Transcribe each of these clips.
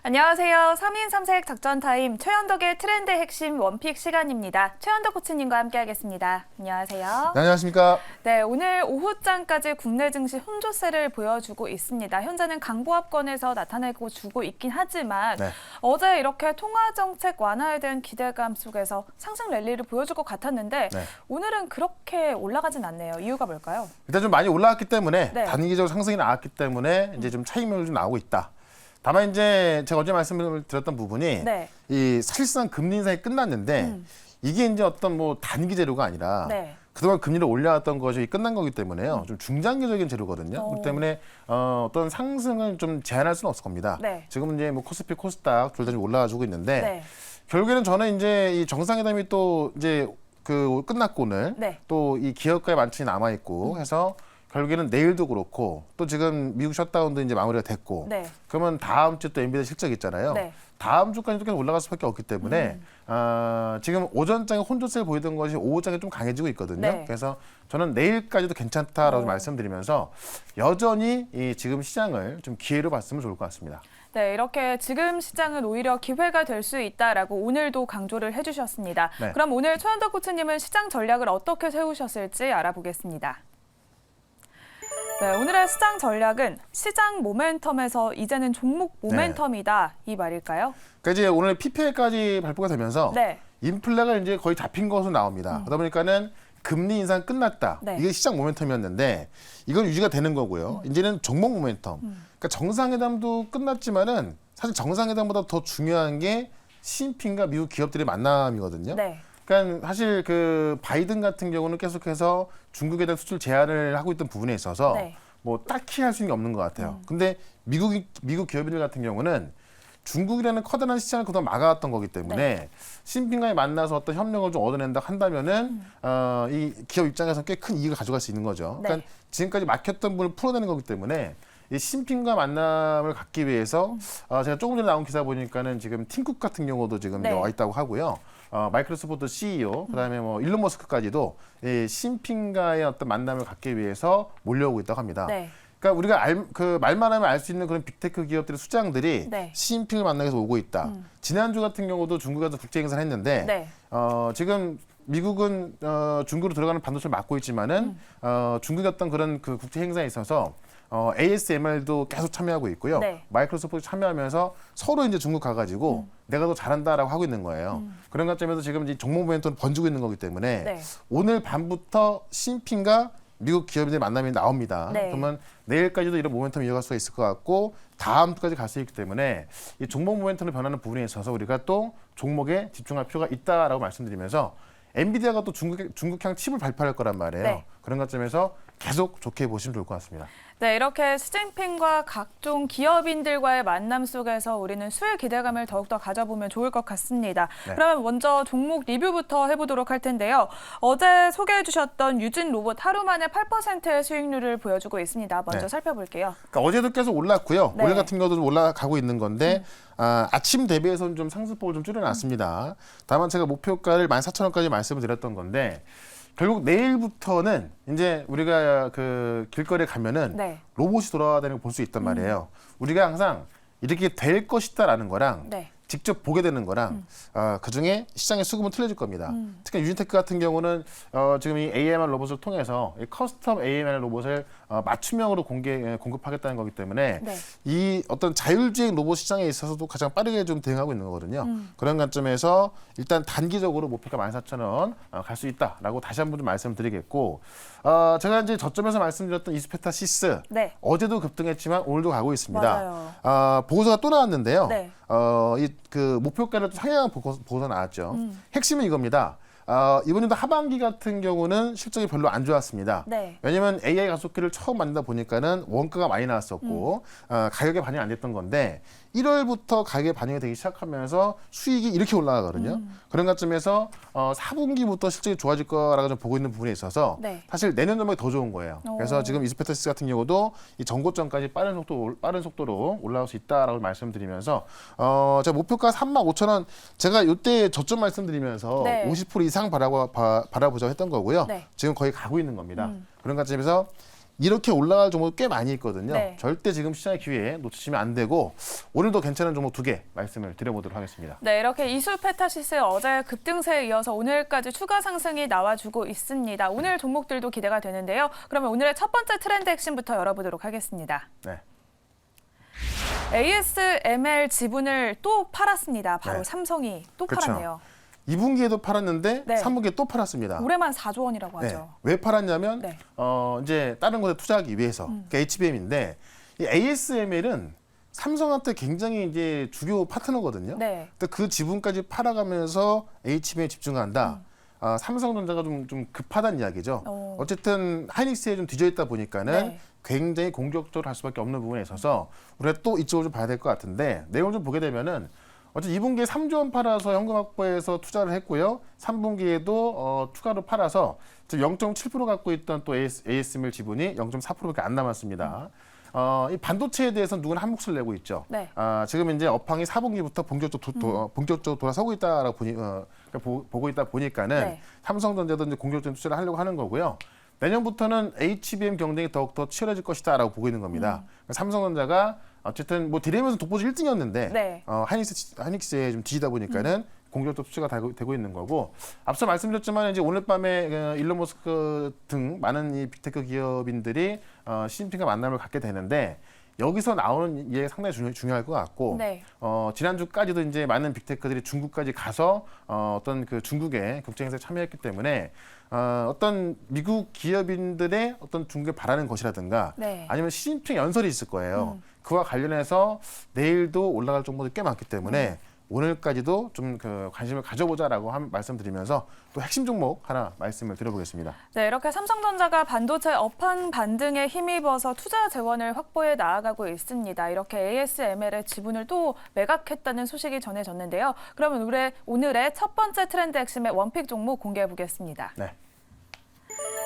안녕하세요. 3인 3색 작전 타임 최현덕의 트렌드 핵심 원픽 시간입니다. 최현덕 코치님과 함께하겠습니다. 안녕하세요. 네, 안녕하십니까. 네, 오늘 오후장까지 국내 증시 혼조세를 보여주고 있습니다. 현재는 강보합권에서 나타내고 주고 있긴 하지만 어제 이렇게 통화 정책 완화에 대한 기대감 속에서 상승 랠리를 보여줄 것 같았는데 오늘은 그렇게 올라가진 않네요. 이유가 뭘까요? 일단 좀 많이 올라왔기 때문에 단기적으로 상승이 나왔기 때문에 이제 좀 차익률이 좀 나오고 있다. 다만 이제 제가 어제 말씀을 드렸던 부분이 이 사실상 금리 인상이 끝났는데 이게 이제 어떤 뭐 단기 재료가 아니라 그동안 금리를 올려왔던 것이 끝난 거기 때문에요. 좀 중장기적인 재료거든요. 그렇기 때문에 어떤 상승을 좀 제한할 수는 없을 겁니다. 지금은 이제 뭐 코스피, 코스닥 둘 다 좀 올라와주고 있는데 결국에는 저는 이제 이 정상회담이 또 이제 그 끝났고 오늘 또 이 기업가의 만찬이 남아 있고 해서 결국에는 내일도 그렇고 또 지금 미국 셧다운도 이제 마무리가 됐고 그러면 다음 주 또 엔비디아 실적 있잖아요. 다음 주까지 계속 올라갈 수밖에 없기 때문에 지금 오전장에 혼조세를 보이던 것이 오후장에 좀 강해지고 있거든요. 그래서 저는 내일까지도 괜찮다라고 말씀드리면서 여전히 이 지금 시장을 좀 기회로 봤으면 좋을 것 같습니다. 네, 이렇게 지금 시장은 오히려 기회가 될 수 있다라고 오늘도 강조를 해주셨습니다. 그럼 오늘 최현덕 코치님은 시장 전략을 어떻게 세우셨을지 알아보겠습니다. 네, 오늘의 시장 전략은 시장 모멘텀에서 이제는 종목 모멘텀이다 이 말일까요? 그러니까 이제 오늘 PPL까지 발표가 되면서 인플레가 이제 거의 잡힌 것으로 나옵니다. 그러다 보니까는 금리 인상 끝났다. 이게 시장 모멘텀이었는데 이건 유지가 되는 거고요. 이제는 종목 모멘텀. 그러니까 정상회담도 끝났지만은 사실 정상회담보다 더 중요한 게 시진핑과 미국 기업들의 만남이거든요. 그러니까 사실 그 바이든 같은 경우는 계속해서 중국에 대한 수출 제한을 하고 있던 부분에 있어서 뭐 딱히 할 수 있는 게 없는 것 같아요. 근데 미국 기업인들 같은 경우는 중국이라는 커다란 시장을 그동안 막아왔던 거기 때문에 시진핑과의 만나서 어떤 협력을 좀 얻어낸다 한다면은 이 기업 입장에서 꽤 큰 이익을 가져갈 수 있는 거죠. 그러니까 지금까지 막혔던 부분을 풀어내는 거기 때문에 이 시진핑과 만남을 갖기 위해서 제가 조금 전에 나온 기사 보니까는 지금 팀쿡 같은 경우도 지금 와 있다고 하고요. 마이크로소프트 CEO, 그다음에 뭐 일론 머스크까지도 이 시진핑과의 어떤 만남을 갖기 위해서 몰려오고 있다고 합니다. 그러니까 우리가 그 말만 하면 알 수 있는 그런 빅테크 기업들의 수장들이 시진핑을 만나기 위해서 오고 있다. 지난주 같은 경우도 중국에서 국제 행사를 했는데 지금 미국은 중국으로 들어가는 반도체를 막고 있지만은 중국의 어떤 그런 그 국제 행사에 있어서 ASML도 계속 참여하고 있고요. 마이크로소프트 참여하면서 서로 이제 중국 가가지고 내가 더 잘한다라고 하고 있는 거예요. 그런 관점에서 지금 이제 종목 모멘텀을 번지고 있는 거기 때문에 오늘 밤부터 시진핑과 미국 기업인의 만남이 나옵니다. 그러면 내일까지도 이런 모멘텀이 이어갈 수가 있을 것 같고 다음 주까지 갈 수 있기 때문에 이 종목 모멘텀을 변하는 부분에 있어서 우리가 또 종목에 집중할 필요가 있다라고 말씀드리면서 엔비디아가 또 중국향 칩을 발표할 거란 말이에요. 그런 관점에서 계속 좋게 보시면 좋을 것 같습니다. 네, 이렇게 시진핑과 각종 기업인들과의 만남 속에서 우리는 수혜 기대감을 더욱더 가져보면 좋을 것 같습니다. 그러면 먼저 종목 리뷰부터 해보도록 할 텐데요. 어제 소개해 주셨던 유진 로봇 하루 만에 8%의 수익률을 보여주고 있습니다. 먼저 살펴볼게요. 그러니까 어제도 계속 올랐고요. 오늘 같은 경우도 좀 올라가고 있는 건데 아침 대비해서는 좀 상승폭을 좀 줄여놨습니다. 다만 제가 목표가를 14,000원까지 말씀을 드렸던 건데 결국 내일부터는 이제 우리가 그 길거리에 가면은 로봇이 돌아다니는 걸 볼 수 있단 말이에요. 우리가 항상 이렇게 될 것이다라는 거랑 직접 보게 되는 거랑 그중에 시장의 수급은 틀려질 겁니다. 특히 유진테크 같은 경우는 지금 이 AMR 로봇을 통해서 이 커스텀 AMR 로봇을 맞춤형으로 공급하겠다는 거기 때문에 이 어떤 자율주행 로봇 시장에 있어서도 가장 빠르게 좀 대응하고 있는 거거든요. 그런 관점에서 일단 단기적으로 목표가 14,000원 갈 수 있다라고 다시 한번 좀 말씀드리겠고 제가 이제 저점에서 말씀드렸던 이스페타시스 어제도 급등했지만 오늘도 가고 있습니다. 보고서가 또 나왔는데요. 이 그 목표가를 또 상향한 보고서 나왔죠. 핵심은 이겁니다. 이번에도 하반기 같은 경우는 실적이 별로 안 좋았습니다. 왜냐하면 AI 가속기를 처음 만들다 보니까는 원가가 많이 나왔었고 가격에 반영이 안 됐던 건데 1월부터 가격에 반영이 되기 시작하면서 수익이 이렇게 올라가거든요. 그런 관점에서 4분기부터 실적이 좋아질 거라고 좀 보고 있는 부분에 있어서 사실 내년 전망이 더 좋은 거예요. 그래서 지금 이스페타시스 같은 경우도 이 전고점까지 빠른 속도로 올라올 수 있다라고 말씀드리면서 제가 목표가 35,000원 제가 이때 저점 말씀드리면서 50% 이상 바라보자고 했던 거고요. 지금 거의 가고 있는 겁니다. 그런 관점에서 이렇게 올라갈 종목 꽤 많이 있거든요. 네. 절대 지금 시장의 기회에 놓치시면 안 되고 오늘도 괜찮은 종목 2개 말씀을 드려보도록 하겠습니다. 네, 이렇게 이수페타시스 어제 급등세에 이어서 오늘까지 추가 상승이 나와주고 있습니다. 오늘 종목들도 기대가 되는데요. 그러면 오늘의 첫 번째 트렌드 핵심부터 열어보도록 하겠습니다. 네. ASML 지분을 또 팔았습니다. 바로 네. 삼성이 또 그렇죠. 팔았네요. 2분기에도 2분기에도 팔았는데 네. 3분기에 또 팔았습니다. 올해만 4조 원이라고 네. 하죠. 왜 팔았냐면 네. 이제 다른 곳에 투자하기 위해서 그러니까 HBM인데 이 ASML은 삼성한테 굉장히 이제 주요 파트너거든요. 네. 근데 그 지분까지 팔아가면서 HBM에 집중한다. 삼성전자가 좀 급하다는 이야기죠. 어쨌든 하이닉스에 좀 뒤져 있다 보니까는 네. 굉장히 공격적으로 할 수밖에 없는 부분에 있어서 우리가 또 이쪽으로 좀 봐야 될 것 같은데 내용을 좀 보게 되면은 어쨌든 2분기에 3조 원 팔아서 현금 확보해서 투자를 했고요. 3분기에도 추가로 팔아서 지금 0.7% 갖고 있던 또 ASML 지분이 0.4%밖에 안 남았습니다. 이 반도체에 대해서 누구나 한 몫을 내고 있죠. 네. 지금 이제 업황이 4분기부터 본격적으로 돌아서고 있다라고 보고 있다 보니까는 네. 삼성전자도 이제 공격적인 투자를 하려고 하는 거고요. 내년부터는 HBM 경쟁이 더욱더 치열해질 것이다라고 보고 있는 겁니다. 삼성전자가 어쨌든 뭐 디램에서 독보적 1등이었는데 네. 하이닉스에 좀 뒤지다 보니까는 공격적 투자가 되고 있는 거고 앞서 말씀드렸지만 이제 오늘 밤에 일론 머스크 등 많은 이 빅테크 기업인들이 시진핑과 만남을 갖게 되는데 여기서 나오는 이해가 상당히 중요할 것 같고 네. 지난주까지도 이제 많은 빅테크들이 중국까지 가서 어떤 그 중국의 국제 행사에 참여했기 때문에 어떤 미국 기업인들의 어떤 중국에 바라는 것이라든가 네. 아니면 시진핑 연설이 있을 거예요. 그와 관련해서 내일도 올라갈 정보도 꽤 많기 때문에 오늘까지도 좀 그 관심을 가져보자라고 말씀드리면서 또 핵심 종목 하나 말씀을 드려보겠습니다. 네, 이렇게 삼성전자가 반도체 업황 반등에 힘입어서 투자 재원을 확보해 나아가고 있습니다. 이렇게 ASML의 지분을 또 매각했다는 소식이 전해졌는데요. 그러면 오늘의 첫 번째 트렌드 핵심의 원픽 종목 공개해 보겠습니다. 네.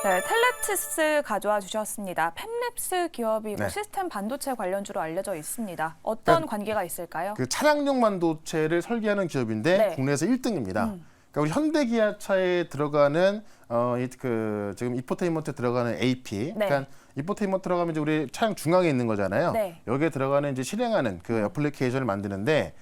네, 텔레치스 가져와 주셨습니다. 팸립스 기업이고 네. 시스템 반도체 관련주로 알려져 있습니다. 어떤 관계가 있을까요? 그 차량용 반도체를 설계하는 기업인데 네. 국내에서 1등입니다. 그러니까 우리 현대기아차에 들어가는 지금 이포테인먼트에 들어가는 AP, 네. 그러니까 이포테인먼트 들어가면 이제 우리 차량 중앙에 있는 거잖아요. 네. 여기에 들어가는 이제 실행하는 그 애플리케이션을 만드는데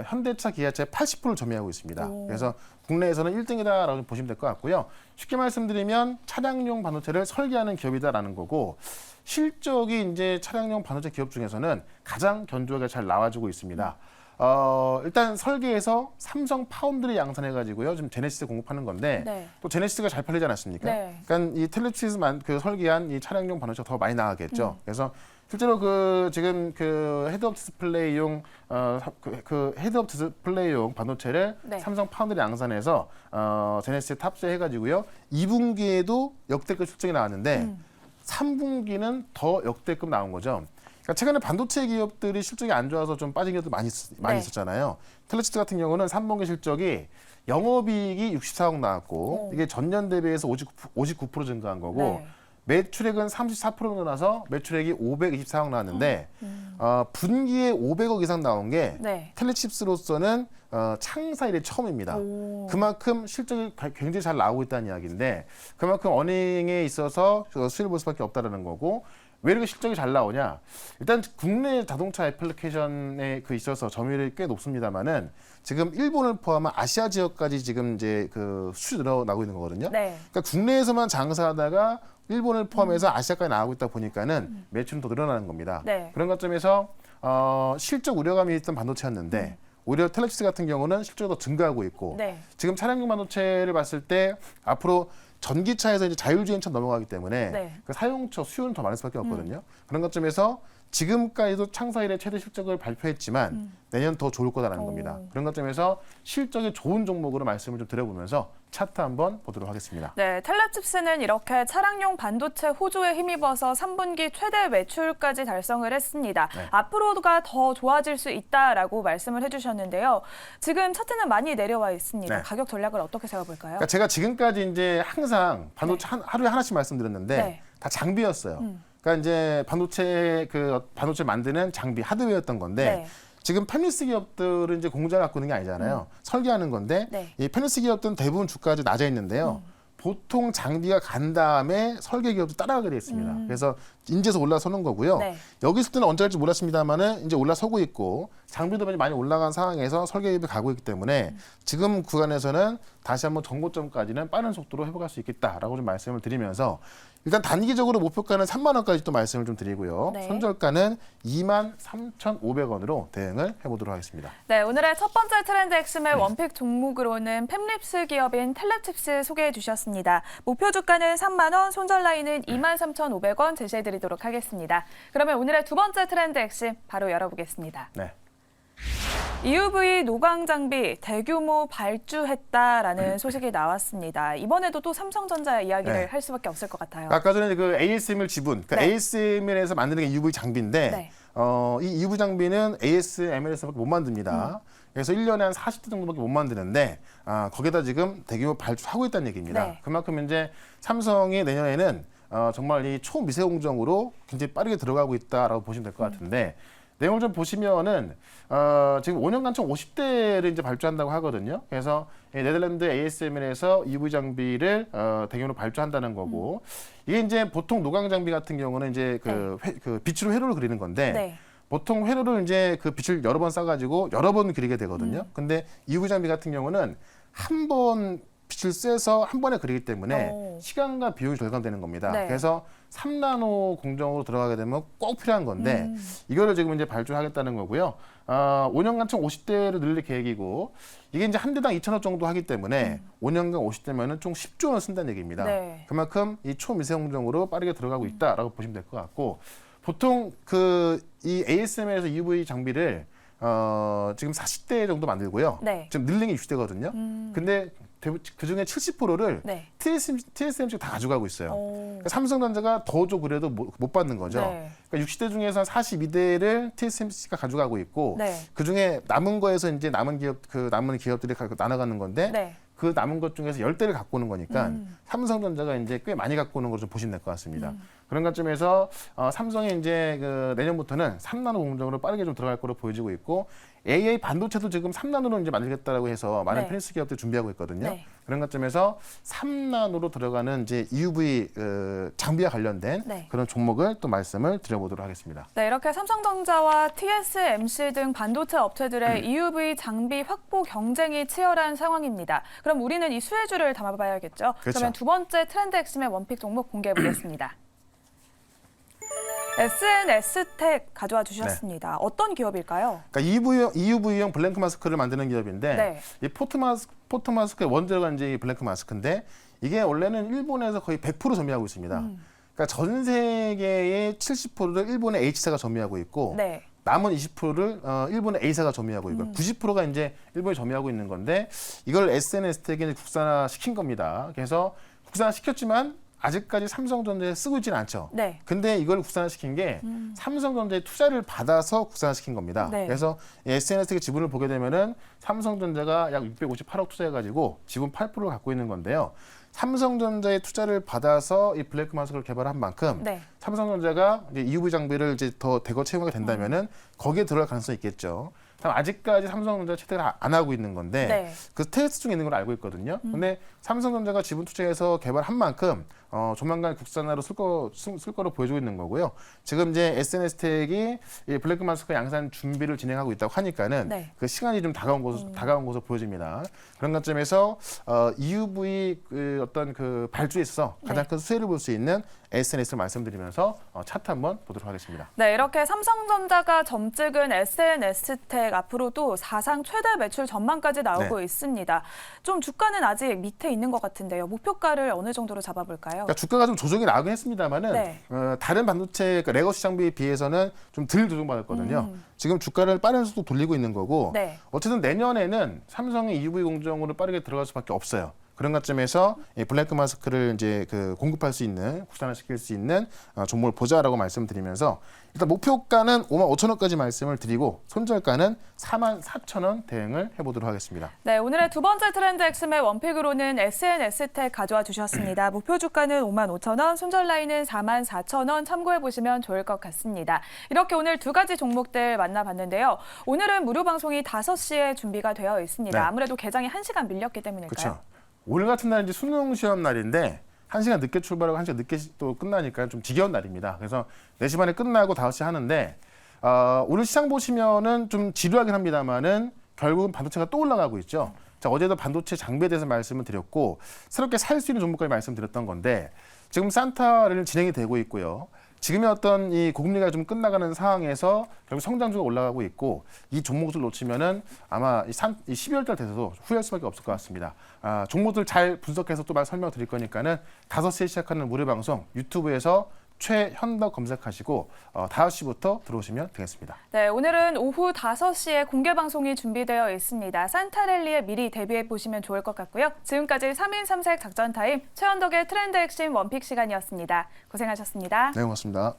현대차, 기아차의 80%를 점유하고 있습니다. 그래서 국내에서는 1등이다라고 보시면 될 것 같고요. 쉽게 말씀드리면 차량용 반도체를 설계하는 기업이다라는 거고 실적이 이제 차량용 반도체 기업 중에서는 가장 견조하게 잘 나와주고 있습니다. 일단 설계에서 삼성 파운드리 양산해가지고요. 지금 제네시스 공급하는 건데 네. 또 제네시스가 잘 팔리지 않았습니까? 네. 그러니까 이 텔레치스만 그 설계한 이 차량용 반도체가 더 많이 나가겠죠. 그래서 실제로 지금 헤드업 디스플레이용 헤드업 디스플레이용 반도체를 네. 삼성 파운드리 양산해서 제네시스에 탑재해가지고요. 2분기에도 역대급 실적이 나왔는데 3분기는 더 역대급 나온 거죠. 그러니까 최근에 반도체 기업들이 실적이 안 좋아서 좀 빠진 기업도 많이 네. 있었잖아요. 텔레치스 같은 경우는 3분기 실적이 영업이익이 64억 나왔고 이게 전년 대비해서 59% 증가한 거고 네. 매출액은 34% 늘어나서 매출액이 524억 나왔는데 분기에 500억 이상 나온 게 네. 텔레칩스로서는 창사 이래 처음입니다. 그만큼 실적이 굉장히 잘 나오고 있다는 이야기인데 그만큼 어닝에 있어서 수혜를 볼 수밖에 없다는 거고 왜 이렇게 실적이 잘 나오냐? 일단 국내 자동차 애플리케이션에 있어서 점유율이 꽤 높습니다만은 지금 일본을 포함한 아시아 지역까지 지금 이제 그 수출이 늘어나고 있는 거거든요. 네. 그러니까 국내에서만 장사하다가 일본을 포함해서 아시아까지 나가고 있다 보니까는 매출은 더 늘어나는 겁니다. 네. 그런 관점에서 실적 우려감이 있던 반도체였는데 오히려 텔레치스 같은 경우는 실적이 더 증가하고 있고 네. 지금 차량용 반도체를 봤을 때 앞으로 전기차에서 이제 자율주행차 넘어가기 때문에 네. 그 사용처 수요는 더 많을 수밖에 없거든요. 그런 관점에서 지금까지도 창사 이래 최대 실적을 발표했지만 내년 더 좋을 거다라는 겁니다. 그런 관점에서 실적이 좋은 종목으로 말씀을 좀 드려보면서 차트 한번 보도록 하겠습니다. 네, 텔레칩스는 이렇게 차량용 반도체 호조에 힘입어서 3분기 최대 매출까지 달성을 했습니다. 네. 앞으로가 더 좋아질 수 있다라고 말씀을 해주셨는데요. 지금 차트는 많이 내려와 있습니다. 네. 가격 전략을 어떻게 세워볼까요? 그러니까 제가 지금까지 이제 항상 반도체 하루에 하나씩 말씀드렸는데 네. 다 장비였어요. 그러니까 이제 반도체 만드는 장비 하드웨어였던 건데 네. 지금 펜리스 기업들은 이제 공장을 갖고 있는 게 아니잖아요. 설계하는 건데 네. 이 펜리스 기업들은 대부분 주가가 낮아 있는데요. 보통 장비가 간 다음에 설계 기업도 따라가게 되어 있습니다. 그래서 인제서 올라서는 거고요. 네. 여기 있을 때는 언제 할지 몰랐습니다만은 이제 올라서고 있고 장비도 많이 올라간 상황에서 설계 기업이 가고 있기 때문에 지금 구간에서는 다시 한번 정고점까지는 빠른 속도로 회복할 수 있겠다라고 좀 말씀을 드리면서 일단 단기적으로 목표가는 3만 원까지 또 말씀을 좀 드리고요. 네. 손절가는 23,500원으로 대응을 해보도록 하겠습니다. 네, 오늘의 첫 번째 트렌드 핵심의 원픽 종목으로는 팹립스 기업인 텔레칩스 소개해 주셨습니다. 목표 주가는 3만 원, 손절 라인은 23,500원 제시해 드리도록 하겠습니다. 그러면 오늘의 두 번째 트렌드 핵심 바로 열어보겠습니다. 네. EUV 노광 장비 대규모 발주했다라는 소식이 나왔습니다. 이번에도 또 삼성전자 이야기를 네. 할 수밖에 없을 것 같아요. 아까 전에 그 ASML 지분, 그러니까 네. ASML에서 만드는 게 EUV 장비인데 네. 이 EUV 장비는 ASML에서밖에 못 만듭니다. 그래서 1년에 한 40대 정도밖에 못 만드는데 거기다 지금 대규모 발주하고 있다는 얘기입니다. 네. 그만큼 이제 삼성이 내년에는 정말 이 초미세 공정으로 굉장히 빠르게 들어가고 있다라고 보시면 될 것 같은데 내용을 좀 보시면은 지금 5년간 총 50대를 이제 발주한다고 하거든요. 그래서 네덜란드 ASML에서 EUV 장비를 대규모로 발주한다는 거고 이게 이제 보통 노광 장비 같은 경우는 이제 그 빛으로 회로를 그리는 건데 네. 보통 회로를 이제 그 빛을 여러 번 쏴가지고 여러 번 그리게 되거든요. 근데 EUV 장비 같은 경우는 한 번 빛을 쐬서 한 번에 그리기 때문에 시간과 비용이 절감되는 겁니다. 네. 그래서 3나노 공정으로 들어가게 되면 꼭 필요한 건데 이거를 지금 이제 발주하겠다는 거고요. 5년간 총 50대를 늘릴 계획이고 이게 이제 한 대당 2천억 정도 하기 때문에 5년간 50대면은 총 10조 원 쓴다는 얘기입니다. 네. 그만큼 이 초미세 공정으로 빠르게 들어가고 있다라고 보시면 될 것 같고 보통 이 ASML에서 EUV 장비를 지금 40대 정도 만들고요. 네. 지금 늘린 게 60대거든요. 근데 그 중에 70%를 네. TSMC가 다 가져가고 있어요. 오. 삼성전자가 더 줘 그래도 못 받는 거죠. 네. 그러니까 60대 중에서 42대를 TSMC가 가져가고 있고 네. 그 중에 남은 거에서 이제 남은 기업들이 나눠가는 건데 네. 그 남은 것 중에서 10대를 갖고 오는 거니까 삼성전자가 이제 꽤 많이 갖고 오는 걸 좀 보시면 될 것 같습니다. 그런 관점에서 삼성이 이제 내년부터는 3나노 공정으로 빠르게 좀 들어갈 거로 보여지고 있고 AA 반도체도 지금 3나노로 이제 만들겠다라고 해서 많은 네. 프린스 기업들이 준비하고 있거든요. 네. 그런 관점에서 3나노로 들어가는 이제 EUV 장비와 관련된 네. 그런 종목을 또 말씀을 드려보도록 하겠습니다. 네, 이렇게 삼성전자와 TSMC 등 반도체 업체들의 EUV 장비 확보 경쟁이 치열한 상황입니다. 그럼 우리는 이 수혜주를 담아봐야겠죠. 그렇죠. 그러면 두 번째 트렌드 핵심의 원픽 종목 공개해 보겠습니다. SNS텍 가져와 주셨습니다. 네. 어떤 기업일까요? 그러니까 EUV용 블랭크 마스크를 만드는 기업인데 네. 이 포트 마스크의 원재료가 이제 이 블랭크 마스크인데 이게 원래는 일본에서 거의 100% 점유하고 있습니다. 그러니까 전 세계의 70%를 일본의 H사가 점유하고 있고 네. 남은 20%를 일본의 A사가 점유하고 있고 90%가 이제 일본이 점유하고 있는 건데 이걸 SNS텍이 국산화 시킨 겁니다. 그래서 국산화 시켰지만 아직까지 삼성전자에 쓰고 있지는 않죠. 네. 근데 이걸 국산화시킨 게 삼성전자의 투자를 받아서 국산화시킨 겁니다. 네. 그래서 SNS의 지분을 보게 되면은 삼성전자가 약 658억 투자해가지고 지분 8%를 갖고 있는 건데요. 삼성전자의 투자를 받아서 이 블랙 마스크를 개발한 만큼 네. 삼성전자가 이제 EUV 장비를 이제 더 대거 채용하게 된다면은 거기에 들어갈 가능성이 있겠죠. 아직까지 삼성전자 채택을 안 하고 있는 건데 네. 그 테스트 중에 있는 걸 알고 있거든요. 근데 삼성전자가 지분 투자해서 개발한 만큼 조만간 국산화로 쓸 거로 보여주고 있는 거고요. 지금 이제 SNS텍이 이 블랙 마스크 양산 준비를 진행하고 있다고 하니까는 네. 그 시간이 좀 다가온 것으로 보여집니다. 그런 관점에서 EUV 어떤 그 발주에 있어서 가장 네. 큰 수혜를 볼 수 있는 SNS를 말씀드리면서 차트 한번 보도록 하겠습니다. 네, 이렇게 삼성전자가 점찍은 SNS텍 앞으로도 사상 최대 매출 전망까지 나오고 네. 있습니다. 좀 주가는 아직 밑에 있는 것 같은데요. 목표가를 어느 정도로 잡아볼까요? 그러니까 주가가 좀 조정이 나긴 했습니다만은 네. 다른 반도체 그러니까 레거시 장비에 비해서는 좀 덜 조정받았거든요. 지금 주가를 빠른 속도 돌리고 있는 거고 네. 어쨌든 내년에는 삼성의 EUV 공정으로 빠르게 들어갈 수밖에 없어요. 그런 관점에서 이 블랙 마스크를 이제 공급할 수 있는 국산화시킬 수 있는 종목을 보자라고 말씀드리면서 일단 목표가는 5만 5천 원까지 말씀을 드리고 손절가는 4만 4천 원 대응을 해보도록 하겠습니다. 네, 오늘의 두 번째 트렌드 핵심의 원픽으로는 SNS텍 가져와 주셨습니다. 목표 주가는 5만 5천 원, 손절 라인은 4만 4천 원 참고해 보시면 좋을 것 같습니다. 이렇게 오늘 두 가지 종목들 만나봤는데요. 오늘은 무료 방송이 5시에 준비가 되어 있습니다. 네. 아무래도 개장이 1시간 밀렸기 때문일까요? 그렇죠. 오늘 같은 날은 이제 수능 시험 날인데 1시간 늦게 출발하고 1시간 늦게 또 끝나니까 좀 지겨운 날입니다. 그래서 4시 반에 끝나고 5시 하는데 오늘 시장 보시면은 좀 지루하긴 합니다만은 결국은 반도체가 또 올라가고 있죠. 자, 어제도 반도체 장비에 대해서 말씀을 드렸고 새롭게 살 수 있는 종목까지 말씀드렸던 건데 지금 산타를 진행이 되고 있고요. 지금의 어떤 이 고금리가 좀 끝나가는 상황에서 결국 성장주가 올라가고 있고 이 종목을 놓치면은 아마 이 12월 달 돼서도 후회할 수밖에 없을 것 같습니다. 종목들 잘 분석해서 또 설명드릴 거니까는 5시에 시작하는 무료 방송 유튜브에서 최현덕 검색하시고 5시부터 들어오시면 되겠습니다. 네, 오늘은 오후 5시에 공개 방송이 준비되어 있습니다. 산타랠리에 미리 대비해 보시면 좋을 것 같고요. 지금까지 3인 3색 작전 타임 최현덕의 트렌드 핵심 원픽 시간이었습니다. 고생하셨습니다. 네, 고맙습니다.